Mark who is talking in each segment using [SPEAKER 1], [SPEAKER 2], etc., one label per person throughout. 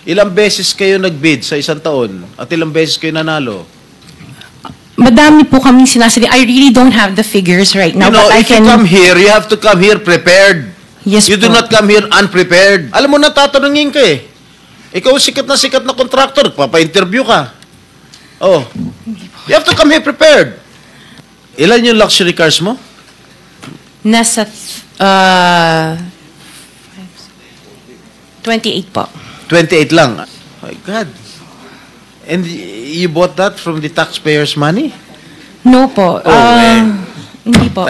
[SPEAKER 1] Ilang beses kayo nag-bid sa isang taon at ilang beses kayo nanalo?
[SPEAKER 2] Madami po kaming sinasali. I really don't have the figures right now,
[SPEAKER 1] You know,
[SPEAKER 2] but I
[SPEAKER 1] if
[SPEAKER 2] can...
[SPEAKER 1] you come here, you have to come here prepared.
[SPEAKER 2] Yes
[SPEAKER 1] You do
[SPEAKER 2] po.
[SPEAKER 1] not come here unprepared. Alam mo, natatanungin ka eh. Ikaw sikat na contractor, papa-interview ka. Oh. You have to come here prepared. Ilan yung luxury cars mo?
[SPEAKER 2] Nasa 28 po.
[SPEAKER 1] 28 lang. My God. And you bought that from the taxpayers' money?
[SPEAKER 2] No po. Hindi po.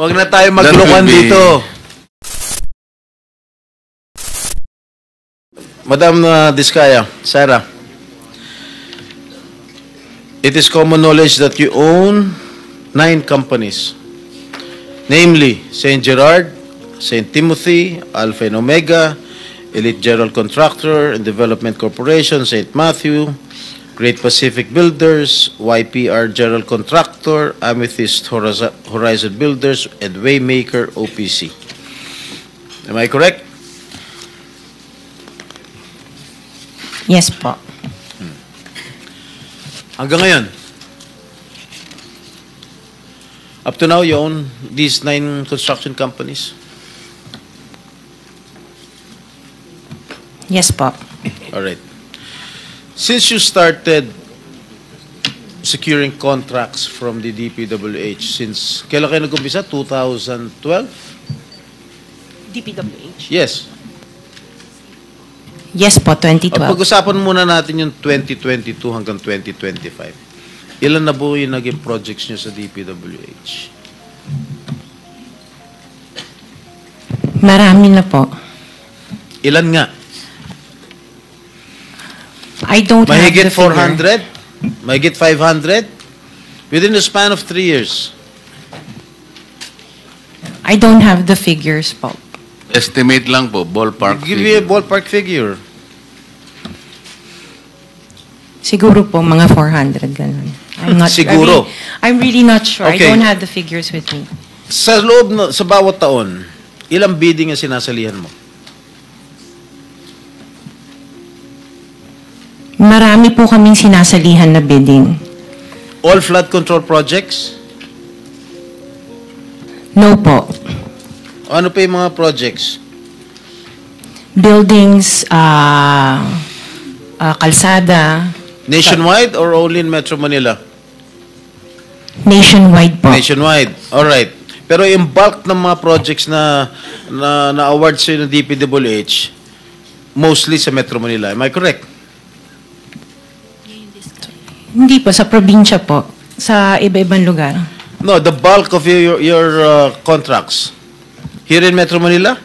[SPEAKER 1] Huwag na tayo maglokohan dito. Madam Diskaya, Sarah, it is common knowledge that you own 9 companies, namely St. Gerard, St. Timothy, Alpha and Omega, Elite General Contractor and Development Corporation, St. Matthew, Great Pacific Builders, YPR General Contractor, Amethyst Horizon Builders, and Waymaker OPC. Am I correct?
[SPEAKER 2] Yes po.
[SPEAKER 1] Hanggang ngayon, up to now, you own these 9 construction companies?
[SPEAKER 2] Yes po.
[SPEAKER 1] All right. Since you started securing contracts from the DPWH, since kailan kayo nag-umpisa? 2012?
[SPEAKER 2] DPWH?
[SPEAKER 1] Yes.
[SPEAKER 2] Yes po, 2012.
[SPEAKER 1] Pag-usapan muna natin yung 2022 hanggang 2025. Ilan na po yung naging projects nyo sa DPWH?
[SPEAKER 2] Marami na po.
[SPEAKER 1] Ilan nga?
[SPEAKER 2] I don't have the
[SPEAKER 1] Mahigit
[SPEAKER 2] figure.
[SPEAKER 1] 400? Mahigit 500? Within the span of 3 years.
[SPEAKER 2] I don't have the figures po.
[SPEAKER 3] Estimate lang po, ballpark
[SPEAKER 1] Give me a
[SPEAKER 3] figure.
[SPEAKER 1] ballpark figure.
[SPEAKER 2] Siguro po, mga 400, ganun. I'm not
[SPEAKER 1] Siguro.
[SPEAKER 2] I'm really not sure.
[SPEAKER 1] Okay.
[SPEAKER 2] I don't have the figures with me.
[SPEAKER 1] Sa loob, sa bawat taon, ilang bidding ang sinasalihan mo?
[SPEAKER 2] Marami po kaming sinasalihan na bidding.
[SPEAKER 1] All flood control projects?
[SPEAKER 2] No po.
[SPEAKER 1] Ano pa yung mga projects?
[SPEAKER 2] Buildings, kalsada,
[SPEAKER 1] Nationwide or only in Metro Manila?
[SPEAKER 2] nationwide po.
[SPEAKER 1] Nationwide. All right. Pero yung bulk ng mga projects na award sa'yo ng DPWH, mostly sa Metro Manila. Am I correct?
[SPEAKER 2] Hindi po, sa probinsya po. Sa iba-ibang lugar.
[SPEAKER 1] No, the bulk of your contracts. Here in Metro Manila?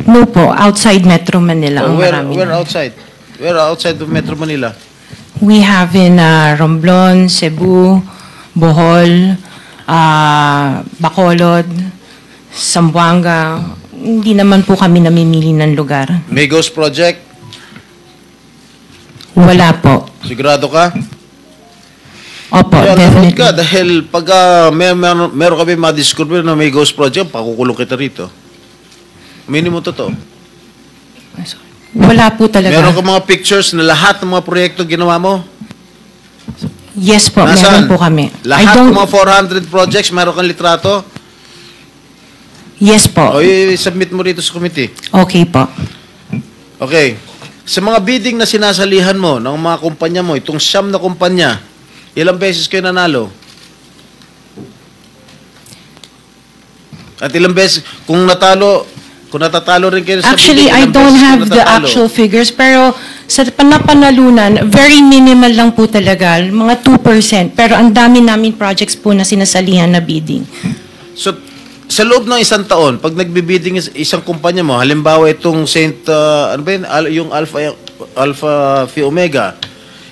[SPEAKER 2] No po, outside Metro Manila ang
[SPEAKER 1] Where
[SPEAKER 2] marami.
[SPEAKER 1] outside? Where outside of Metro Manila?
[SPEAKER 2] We have in Romblon, Cebu, Bohol, Bacolod, Zamboanga. Hindi naman po kami namimili ng lugar.
[SPEAKER 1] Migos Project?
[SPEAKER 2] Wala po.
[SPEAKER 1] Sigurado ka?
[SPEAKER 2] Opo,
[SPEAKER 1] Kaya nanood
[SPEAKER 2] definitely.
[SPEAKER 1] ka dahil pag meron kami ma-discover na may ghost project, pakukulong kita rito. Minimum totoo.
[SPEAKER 2] Wala po talaga.
[SPEAKER 1] Meron ka mga pictures na lahat ng mga proyekto ginawa mo?
[SPEAKER 2] Yes po,
[SPEAKER 1] Nasaan?
[SPEAKER 2] meron po kami.
[SPEAKER 1] Lahat ng mga 400 projects, meron kang litrato?
[SPEAKER 2] Yes po.
[SPEAKER 1] O i-submit mo rito sa committee.
[SPEAKER 2] Okay po.
[SPEAKER 1] Okay. Sa mga bidding na sinasalihan mo ng mga kumpanya mo, itong 9 na kumpanya, ilang beses kayo nanalo? At ilang beses, kung natatalo rin kayo sa
[SPEAKER 2] Actually,
[SPEAKER 1] bidding,
[SPEAKER 2] I
[SPEAKER 1] ilang
[SPEAKER 2] don't
[SPEAKER 1] beses kayo
[SPEAKER 2] have the
[SPEAKER 1] natatalo?
[SPEAKER 2] actual figures, pero sa napanalunan, very minimal lang po talaga, mga 2%. Pero ang dami namin projects po na sinasalihan na bidding.
[SPEAKER 1] So, sa loob ng isang taon, pag nagbibidding isang kumpanya mo, halimbawa itong ano ba yun? Yung Alpha Phi Omega,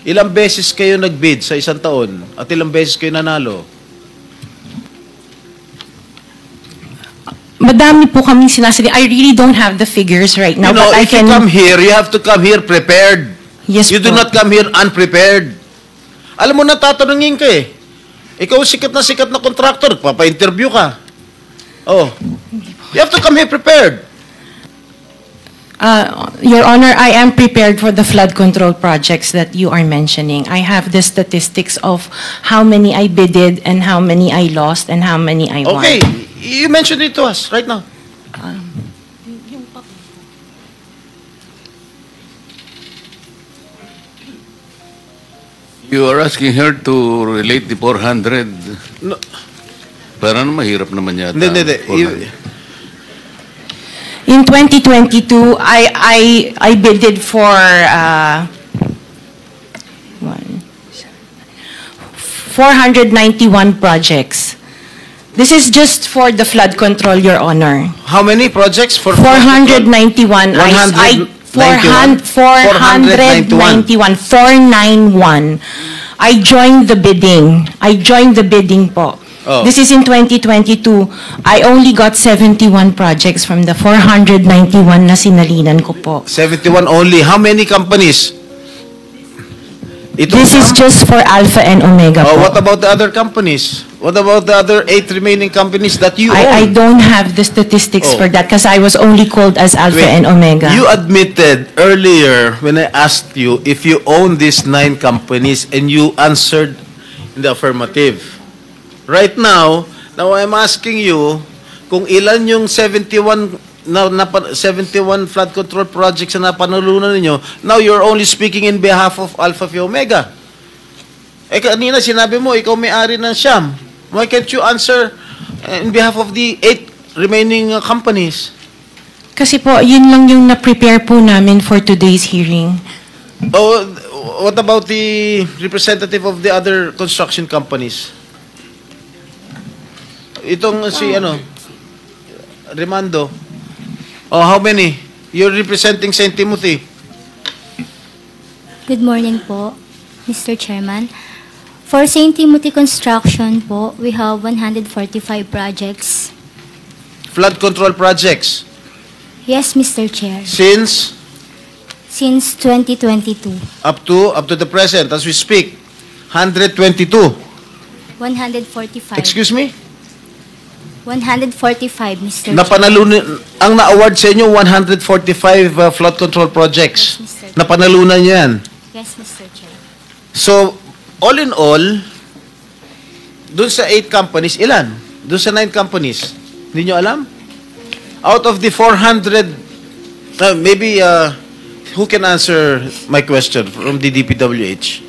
[SPEAKER 1] ilang beses kayo nagbid sa isang taon at ilang beses kayo nanalo?
[SPEAKER 2] Madami po kaming sinasali. I really don't have the figures right now,
[SPEAKER 1] You know,
[SPEAKER 2] but I
[SPEAKER 1] if
[SPEAKER 2] can...
[SPEAKER 1] you come here, you have to come here prepared.
[SPEAKER 2] Yes
[SPEAKER 1] You do
[SPEAKER 2] po.
[SPEAKER 1] not come here unprepared. Alam mo, natatanungin ka eh. Ikaw sikat na contractor, papa-interview ka. Oh. You have to come here prepared.
[SPEAKER 2] Your Honor, I am prepared for the flood control projects that you are mentioning. I have the statistics of how many I bidded and how many I lost and how many I won.
[SPEAKER 1] Okay, you mentioned it to us right now.
[SPEAKER 3] You are asking her to relate the 400.
[SPEAKER 1] No.
[SPEAKER 3] Parang mahirap naman yata.
[SPEAKER 1] Hindi.
[SPEAKER 3] 400.
[SPEAKER 2] In 2022, I bidded for 491 projects. This is just for the flood control, Your Honor.
[SPEAKER 1] How many projects for
[SPEAKER 2] 491. 491. I joined the bidding. Po.
[SPEAKER 1] Oh.
[SPEAKER 2] This is in 2022. I only got 71 projects from the 491 na sinalinan ko po.
[SPEAKER 1] 71 only. How many companies?
[SPEAKER 2] This is just for Alpha and Omega po.
[SPEAKER 1] What about the other companies? What about the other 8 remaining companies that you own?
[SPEAKER 2] I don't have the statistics
[SPEAKER 1] Oh.
[SPEAKER 2] for that because I was only called as Alpha
[SPEAKER 1] Wait,
[SPEAKER 2] and Omega.
[SPEAKER 1] You admitted earlier when I asked you if you own these 9 companies and you answered in the affirmative. Right now I'm asking you kung ilan yung 71 flood control projects na napanalunan ninyo. Now you're only speaking in behalf of Alpha Phi Omega. Kanina sinabi mo ikaw may-ari ng Siam. Why can't you answer in behalf of the 8 remaining companies?
[SPEAKER 2] Kasi po, yun lang yung na-prepare po namin for today's hearing.
[SPEAKER 1] What about the representative of the other construction companies? Itong si Remando. How many? You're representing St. Timothy.
[SPEAKER 4] Good morning po, Mr. Chairman. For St. Timothy Construction po, we have 145 projects.
[SPEAKER 1] Flood control projects.
[SPEAKER 4] Yes, Mr. Chair.
[SPEAKER 1] Since
[SPEAKER 4] 2022.
[SPEAKER 1] up to the present as we speak, 122.
[SPEAKER 4] 145.
[SPEAKER 1] Excuse me?
[SPEAKER 4] 145, Mr. Chair.
[SPEAKER 1] Napanalunan ang na-award sa inyo 145 flood control projects.
[SPEAKER 4] Yes, Mr. Chair.
[SPEAKER 1] Napanalunan niyo yan.
[SPEAKER 4] Yes, Mr. Chair.
[SPEAKER 1] So, all in all, dun sa 8 companies, ilan? Dun sa 9 companies, hindi nyo alam? Out of the 400, maybe, who can answer my question from the DPWH?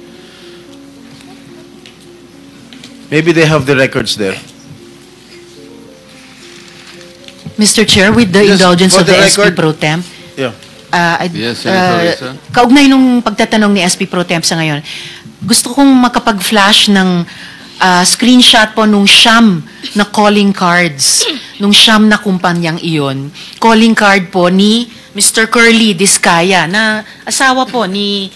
[SPEAKER 1] Maybe they have the records there.
[SPEAKER 5] Mr. Chair, with the
[SPEAKER 1] Just
[SPEAKER 5] indulgence
[SPEAKER 1] for
[SPEAKER 5] of
[SPEAKER 1] the
[SPEAKER 5] the SP
[SPEAKER 1] record-
[SPEAKER 5] Pro Temp,
[SPEAKER 1] Yeah.
[SPEAKER 3] Yes, Senator Risa.
[SPEAKER 5] kaugnay nung pagtatanong ni SP Pro Temp sa ngayon, gusto kong makapag-flash ng screenshot po nung siyam na calling cards, nung siyam na kumpanyang iyon. Calling card po ni Mr. Curly Discaya, na asawa po ni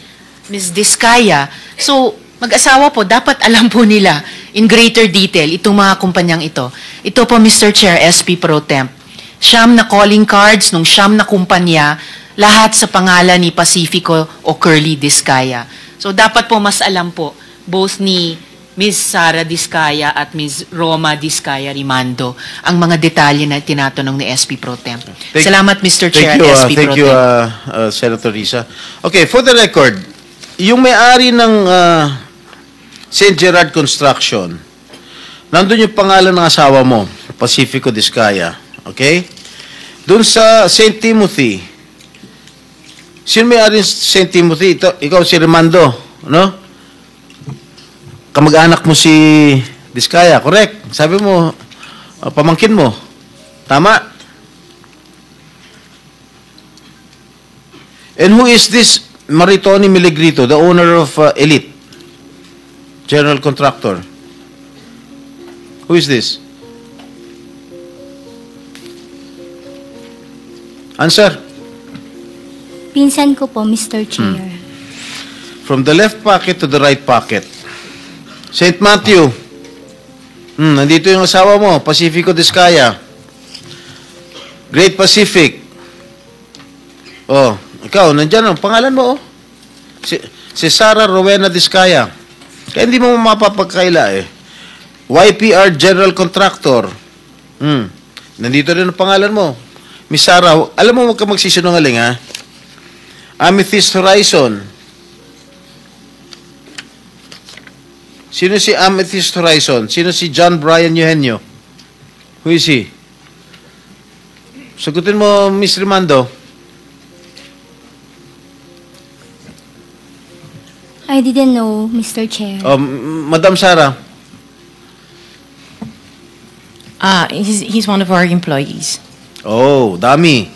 [SPEAKER 5] Ms. Discaya. So, mag-asawa po, dapat alam po nila in greater detail itong mga kumpanyang ito. Ito po, Mr. Chair, SP Pro Temp. Siyam na calling cards nung siyam na kumpanya, lahat sa pangalan ni Pacifico o Curly Discaya. So dapat po mas alam po, both ni Ms. Sara Discaya at Ms. Roma Discaya Rimando, ang mga detalye na tinatanong ni SP Pro Temp. Salamat, Mr. Chair,
[SPEAKER 1] Thank you,
[SPEAKER 5] SP Pro
[SPEAKER 1] thank you,
[SPEAKER 5] Temp.
[SPEAKER 1] Senator Risa. Okay, for the record, yung may-ari ng St. Gerard Construction, nandun yung pangalan ng asawa mo, Pacifico Discaya. Okay? Doon sa St. Timothy, sino may-ari ng St. Timothy? Ikaw si Remando, no? Kamag-anak mo si Discaya, correct? Sabi mo, pamangkin mo. Tama? And who is this Maritoni Miligrito, the owner of Elite General Contractor? Who is this? Answer.
[SPEAKER 4] Pinsan ko po, Mr. Chair.
[SPEAKER 1] From the left pocket to the right pocket. St. Matthew. Nandito yung asawa mo, Pacifico Discaya. Great Pacific. Oh, ikaw, nandyan ang pangalan mo, oh. Si Sara Rowena Discaya. Kaya hindi mo mapapagkaila, eh. YPR General Contractor. Nandito rin ang pangalan mo. Miss Sarah, alam mo, huwag ka magsisinungaling, ha? Amethyst Horizon. Sino si Amethyst Horizon? Sino si John Brian Eugenio? Who is he? Sagutin mo, Miss Rimando.
[SPEAKER 4] I didn't know, Mr. Chair.
[SPEAKER 1] Madam Sarah.
[SPEAKER 2] He's one of our employees.
[SPEAKER 1] Oh, dami.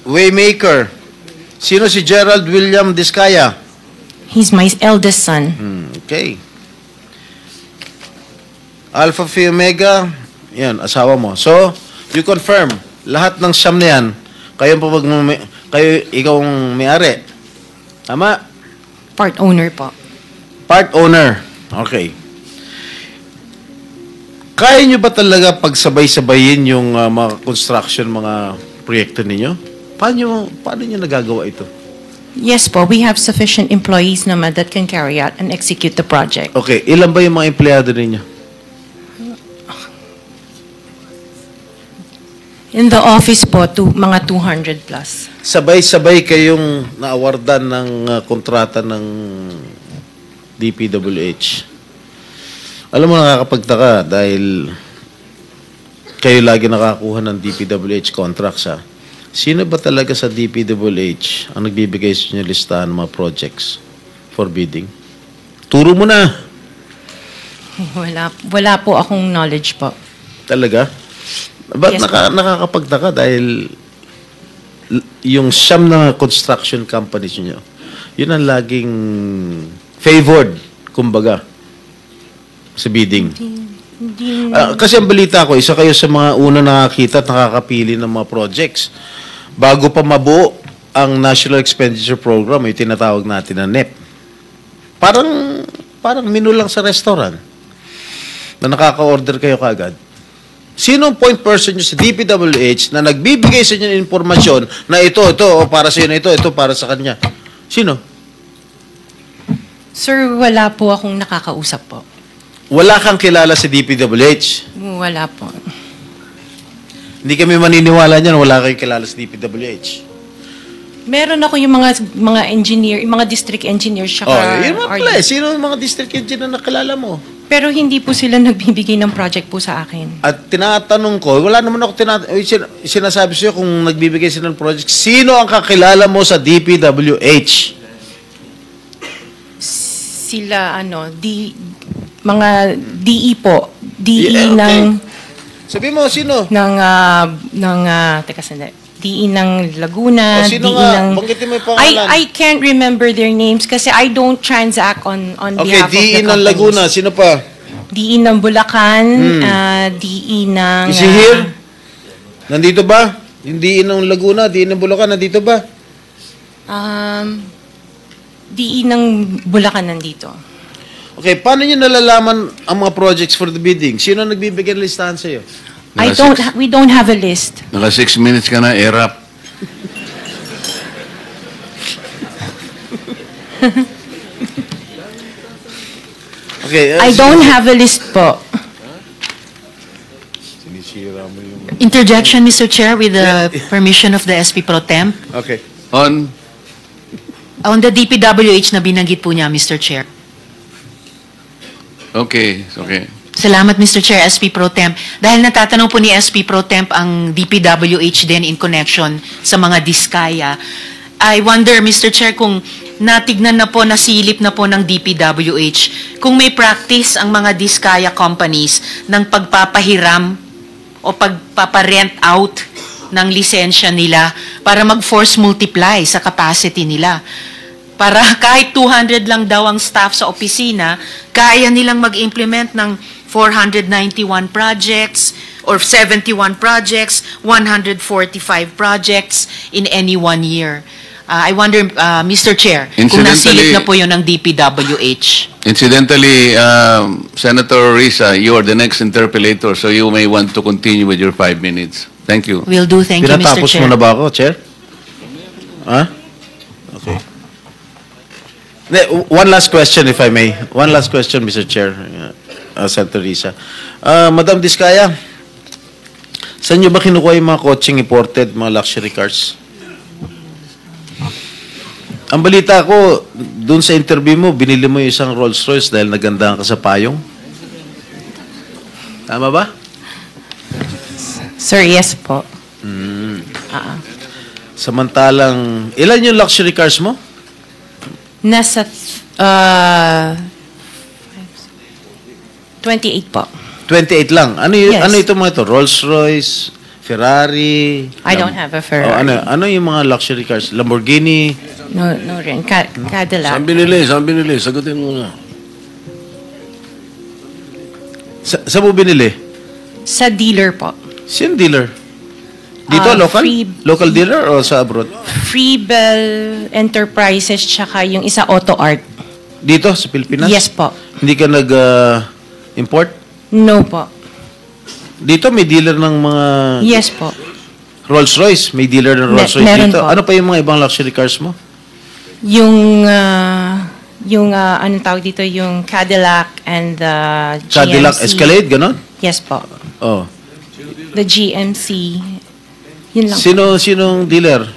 [SPEAKER 1] Waymaker. Sino si Gerald William Discaya?
[SPEAKER 2] He's my eldest son.
[SPEAKER 1] Okay. Alpha Phi Omega, yan, asawa mo. So, you confirm, lahat ng siyam na yan, ikaw ang may-ari. Tama?
[SPEAKER 2] Part owner po.
[SPEAKER 1] Part owner. Okay. Kaya nyo ba talaga pagsabay-sabayin yung mga construction, mga proyekto ninyo? Paano nyo nagagawa ito?
[SPEAKER 2] Yes po, we have sufficient employees naman that can carry out and execute the project.
[SPEAKER 1] Okay, ilan ba yung mga empleyado ninyo?
[SPEAKER 2] In the office po, mga 200 plus.
[SPEAKER 1] Sabay-sabay kayong naawardan ng kontrata ng DPWH. Alam mo, nakakapagtaka dahil kayo lagi nakakuha ng DPWH contracts, ha? Sino ba talaga sa DPWH ang nagbibigay sa inyo listahan ng mga projects for bidding? Turo mo na.
[SPEAKER 2] Wala po akong knowledge po.
[SPEAKER 1] Talaga? Ba't
[SPEAKER 2] Yes,
[SPEAKER 1] nakakapagtaka dahil yung siyam na construction companies niyo, yun ang laging favored, kumbaga, sa bidding. Kasi ang balita ko, isa kayo sa mga una nakakita at nakakapili ng mga projects. Bago pa mabuo ang National Expenditure Program, yung tinatawag natin na NEP. Parang menu lang sa restaurant na nakaka-order kayo kagad. Sino ang point person nyo sa DPWH na nagbibigay sa inyo ng informasyon na ito, para sa inyo, ito, para sa kanya? Sino?
[SPEAKER 2] Sir, wala po akong nakakausap po.
[SPEAKER 1] Wala kang kilala sa DPWH?
[SPEAKER 2] Wala po.
[SPEAKER 1] Hindi kami maniniwala niyan, wala kayong kilala sa DPWH.
[SPEAKER 2] Meron ako yung mga engineer, yung mga district engineers,
[SPEAKER 1] Yun mga pala. Sino yung mga district engineer na nakilala mo?
[SPEAKER 2] Pero hindi po sila nagbibigay ng project po sa akin.
[SPEAKER 1] At tinatanong ko, wala naman ako sinasabi sa'yo kung nagbibigay sila ng project. Sino ang kakilala mo sa DPWH?
[SPEAKER 2] Sila, mga DE po. DE
[SPEAKER 1] Yeah, okay.
[SPEAKER 2] ng...
[SPEAKER 1] Sabi mo, sino?
[SPEAKER 2] Teka sandali. DE ng Laguna,
[SPEAKER 1] O, sino
[SPEAKER 2] DE
[SPEAKER 1] nga?
[SPEAKER 2] ng...
[SPEAKER 1] Banggitin mo yung pangalan.
[SPEAKER 2] I can't remember their names kasi I don't transact on
[SPEAKER 1] Okay,
[SPEAKER 2] behalf of the
[SPEAKER 1] DE ng
[SPEAKER 2] companies.
[SPEAKER 1] Laguna. Sino pa?
[SPEAKER 2] DE ng Bulacan, DE ng...
[SPEAKER 1] Is he here? Nandito ba? Yung DE ng Laguna, DE ng Bulacan, nandito ba?
[SPEAKER 2] DE ng Bulacan nandito.
[SPEAKER 1] Okay, paano nyo nalalaman ang mga projects for the bidding? Sino ang nagbibigay ng listahan sa'yo?
[SPEAKER 2] We don't have a list.
[SPEAKER 3] Naka 6 minutes ka na, erap.
[SPEAKER 1] Okay.
[SPEAKER 2] I don't have a list po.
[SPEAKER 1] Sinisira mo yung...
[SPEAKER 5] Interjection, Mr. Chair, with the permission of the SP Pro Temp.
[SPEAKER 1] Okay.
[SPEAKER 5] On the DPWH na binanggit po niya, Mr. Chair.
[SPEAKER 3] Okay.
[SPEAKER 5] Salamat, Mr. Chair, SP Pro Temp. Dahil natatanong po ni SP Pro Temp ang DPWH din in connection sa mga diskaya. I wonder, Mr. Chair, kung natignan na po, nasilip na po ng DPWH, kung may practice ang mga diskaya companies ng pagpapahiram o pagpaparent out ng lisensya nila para mag-force multiply sa capacity nila. Para kahit 200 lang daw ang staff sa opisina, kaya nilang mag-implement ng 491 projects or 71 projects, 145 projects in any 1 year. I wonder, Mr. Chair, kung nasilip na po yun ng DPWH.
[SPEAKER 3] Incidentally, Senator Risa, you are the next interpellator, so you may want to continue with your 5 minutes. Thank you.
[SPEAKER 5] Will do. Thank you, Mr.
[SPEAKER 1] Pinatapos
[SPEAKER 5] Chair.
[SPEAKER 1] mo na ba ako, Chair? Ha? Okay. One last question, if I may. One last question, Mr. Chair, Senator Risa. Madam Diskaya, Saan nyo ba kinukuha yung mga kotseng imported, mga luxury cars? Ang balita ko, dun sa interview mo, binili mo yung isang Rolls Royce dahil nagandahan ka sa payong. Tama ba?
[SPEAKER 2] Sir, yes po.
[SPEAKER 1] Samantalang, ilan yung luxury cars mo?
[SPEAKER 2] Nasa 28 po.
[SPEAKER 1] 28 lang. Ano,
[SPEAKER 2] Yes.
[SPEAKER 1] ano ito mga ito? Rolls Royce, Ferrari?
[SPEAKER 2] I don't have a Ferrari.
[SPEAKER 1] ano yung mga luxury cars? Lamborghini?
[SPEAKER 2] No rin. Cadillac.
[SPEAKER 6] Saan binili? Saan binili? Sagutin mo na.
[SPEAKER 1] Saan mo binili?
[SPEAKER 2] Sa dealer po.
[SPEAKER 1] Sino dealer? Dito, local? Local dealer o sa abroad?
[SPEAKER 2] Freebell Enterprises tsaka yung isa Auto Art.
[SPEAKER 1] Dito, sa Pilipinas?
[SPEAKER 2] Yes po.
[SPEAKER 1] Hindi ka nag-import?
[SPEAKER 2] No po.
[SPEAKER 1] Dito may dealer ng mga
[SPEAKER 2] Yes po.
[SPEAKER 1] Rolls Royce. May dealer ng Rolls Royce
[SPEAKER 2] meron
[SPEAKER 1] dito.
[SPEAKER 2] po.
[SPEAKER 1] Ano pa yung mga ibang luxury cars mo?
[SPEAKER 2] Yung anong tawag dito, yung Cadillac and the GMC.
[SPEAKER 1] Cadillac Escalade, ganon?
[SPEAKER 2] Yes po.
[SPEAKER 1] Oh.
[SPEAKER 2] The GMC. Yun lang.
[SPEAKER 1] Sinong dealer?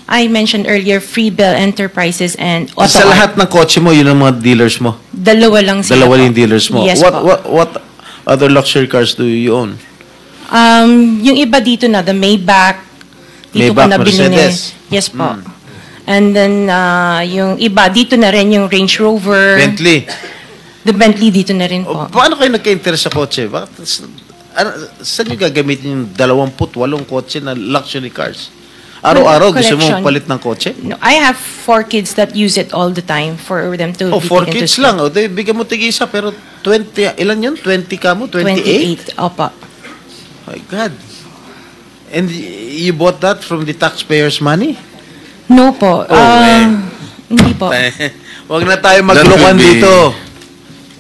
[SPEAKER 2] I mentioned earlier Freebell Enterprises and Auto
[SPEAKER 1] Sa
[SPEAKER 2] Art.
[SPEAKER 1] lahat ng kotse mo, yun ang mga dealers mo.
[SPEAKER 2] Dalawa lang sila
[SPEAKER 1] Dalawa
[SPEAKER 2] po.
[SPEAKER 1] yung dealers mo.
[SPEAKER 2] Yes
[SPEAKER 1] what,
[SPEAKER 2] po.
[SPEAKER 1] what other luxury cars do you own?
[SPEAKER 2] Yung iba dito na, the Maybach. Dito ko
[SPEAKER 1] Maybach,
[SPEAKER 2] na binili.
[SPEAKER 1] Mercedes.
[SPEAKER 2] Yes po. And then, yung iba, dito na rin yung Range Rover.
[SPEAKER 1] Bentley.
[SPEAKER 2] The Bentley dito na rin
[SPEAKER 1] O,
[SPEAKER 2] po.
[SPEAKER 1] paano kayo nagka-interest sa kotse? Saan nyo gagamitin yung 28 kotse na luxury cars? Araw-araw gusto mo
[SPEAKER 2] Collection.
[SPEAKER 1] palit ng kotse?
[SPEAKER 2] No, I have 4 kids that use it all the time for them to
[SPEAKER 1] Oh,
[SPEAKER 2] be
[SPEAKER 1] 4
[SPEAKER 2] taken to
[SPEAKER 1] kids
[SPEAKER 2] school.
[SPEAKER 1] lang. O, bigyan mo tig-isa, pero 20, ilan yun? 20 ka mo? 28?
[SPEAKER 2] 28. Opo.
[SPEAKER 1] My God. And you bought that from the taxpayers' money?
[SPEAKER 2] No po. Hindi po.
[SPEAKER 1] Huwag na tayo
[SPEAKER 3] That
[SPEAKER 1] maglokohan
[SPEAKER 3] will be-
[SPEAKER 1] dito.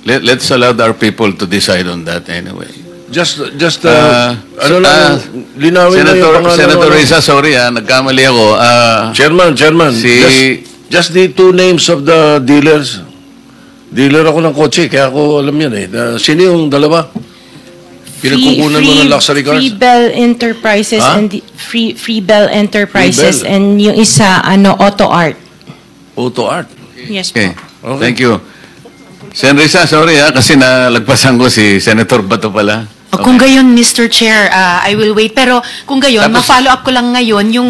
[SPEAKER 3] Let's allow our people to decide on that anyway.
[SPEAKER 6] Just
[SPEAKER 3] Ano
[SPEAKER 6] linawin na yung pangalan.
[SPEAKER 3] Senator Risa, sorry nagkamali ako.
[SPEAKER 6] Chairman, just the 2 names of the dealers. Dealer ako ng kotse, kaya ako alam yan eh. Sino yung dalawa? Pinagkukunan mo ng luxury cars?
[SPEAKER 2] Freebell Enterprises
[SPEAKER 6] Ha?
[SPEAKER 2] and Freebell Enterprises
[SPEAKER 6] Freebell.
[SPEAKER 2] and yung isa Auto Art.
[SPEAKER 6] Auto Art.
[SPEAKER 2] Yes
[SPEAKER 3] Okay.
[SPEAKER 2] po.
[SPEAKER 6] Okay.
[SPEAKER 3] Thank you. Sen Risa, sorry kasi nalagpasan ko si Senator Bato pala.
[SPEAKER 5] Kung gayon, Mr. Chair, I will wait. Pero kung gayon,
[SPEAKER 3] Tapos-
[SPEAKER 5] ma-follow up ko lang ngayon yung